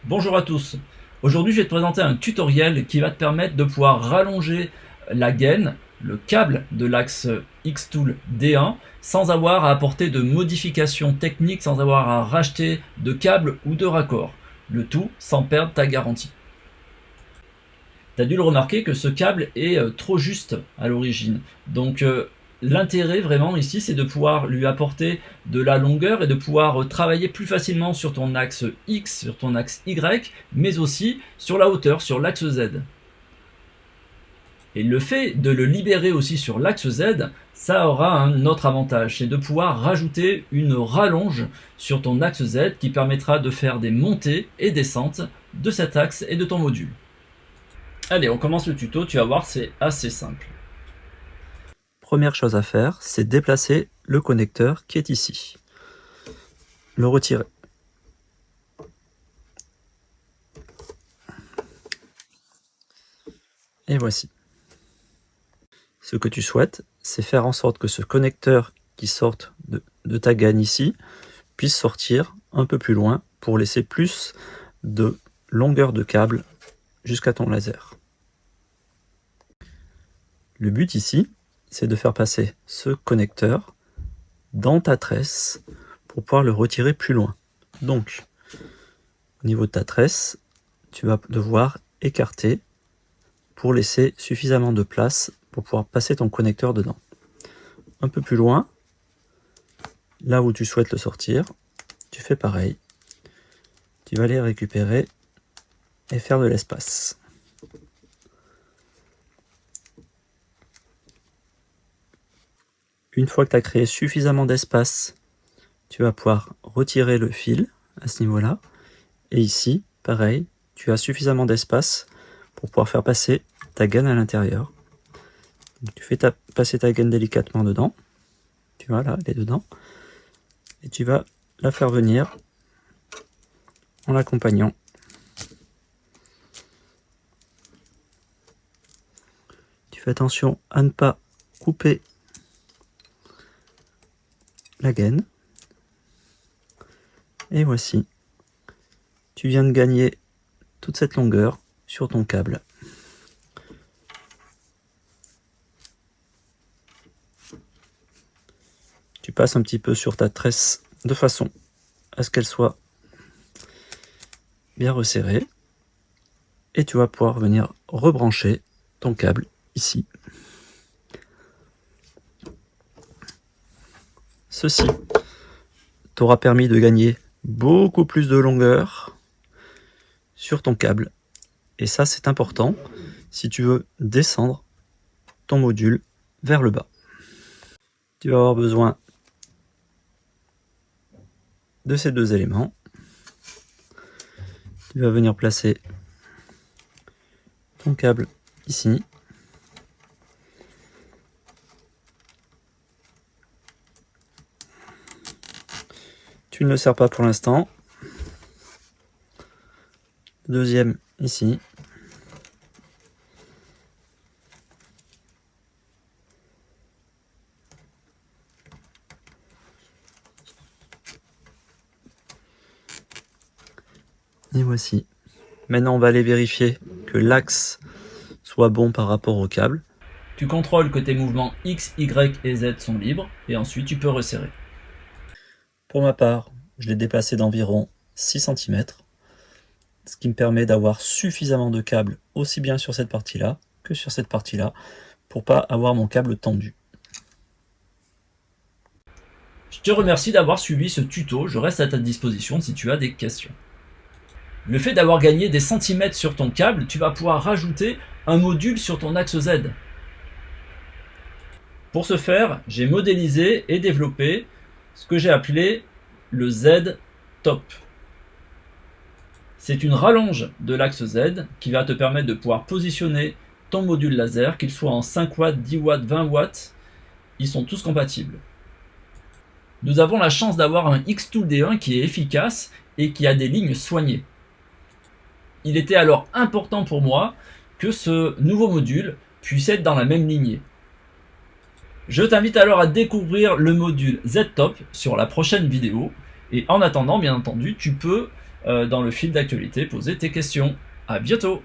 Bonjour à tous. Aujourd'hui, je vais te présenter un tutoriel qui va te permettre de pouvoir rallonger la gaine, le câble de l'axe Xtool D1 sans avoir à apporter de modifications techniques, sans avoir à racheter de câbles ou de raccords. Le tout sans perdre ta garantie. Tu as dû le remarquer que ce câble est trop juste à l'origine. Donc l'intérêt vraiment ici, c'est de pouvoir lui apporter de la longueur et de pouvoir travailler plus facilement sur ton axe X, sur ton axe Y, mais aussi sur la hauteur, sur l'axe Z. Et le fait de le libérer aussi sur l'axe Z, ça aura un autre avantage, c'est de pouvoir rajouter une rallonge sur ton axe Z qui permettra de faire des montées et descentes de cet axe et de ton module. Allez, on commence le tuto, tu vas voir, c'est assez simple. Première chose à faire, c'est déplacer le connecteur qui est ici. Le retirer. Et voici. Ce que tu souhaites, c'est faire en sorte que ce connecteur qui sorte de ta gaine ici puisse sortir un peu plus loin pour laisser plus de longueur de câble jusqu'à ton laser. Le but ici, c'est de faire passer ce connecteur dans ta tresse pour pouvoir le retirer plus loin. Donc, au niveau de ta tresse, tu vas devoir écarter pour laisser suffisamment de place pour pouvoir passer ton connecteur dedans. Un peu plus loin, là où tu souhaites le sortir, tu fais pareil. Tu vas aller récupérer et faire de l'espace. Une fois que tu as créé suffisamment d'espace, tu vas pouvoir retirer le fil à ce niveau-là. Et ici, pareil, tu as suffisamment d'espace pour pouvoir faire passer ta gaine à l'intérieur. Tu fais passer ta gaine délicatement dedans. Tu vois là, elle est dedans. Et tu vas la faire venir en l'accompagnant. Tu fais attention à ne pas couper la gaine. Et voici. Tu viens de gagner toute cette longueur sur ton câble. Tu passes un petit peu sur ta tresse de façon à ce qu'elle soit bien resserrée. Et tu vas pouvoir venir rebrancher ton câble ici. Ceci t'aura permis de gagner beaucoup plus de longueur sur ton câble. Et ça, c'est important si tu veux descendre ton module vers le bas. Tu vas avoir besoin de ces deux éléments. Tu vas venir placer ton câble ici. Tu ne le serres pas pour l'instant. Deuxième ici. Et voici. Maintenant, on va aller vérifier que l'axe soit bon par rapport au câble. Tu contrôles que tes mouvements X, Y et Z sont libres et ensuite tu peux resserrer. Pour ma part, je l'ai déplacé d'environ 6 cm, ce qui me permet d'avoir suffisamment de câble aussi bien sur cette partie-là que sur cette partie-là pour pas avoir mon câble tendu. Je te remercie d'avoir suivi ce tuto, je reste à ta disposition si tu as des questions. Le fait d'avoir gagné des centimètres sur ton câble, tu vas pouvoir rajouter un module sur ton axe Z. Pour ce faire, j'ai modélisé et développé ce que j'ai appelé le Z-Top. C'est une rallonge de l'axe Z qui va te permettre de pouvoir positionner ton module laser, qu'il soit en 5 watts, 10 watts, 20 watts, ils sont tous compatibles. Nous avons la chance d'avoir un Xtool D1 qui est efficace et qui a des lignes soignées. Il était alors important pour moi que ce nouveau module puisse être dans la même lignée. Je t'invite alors à découvrir le module Z-Top sur la prochaine vidéo. Et en attendant, bien entendu, tu peux dans le fil d'actualité, poser tes questions. À bientôt!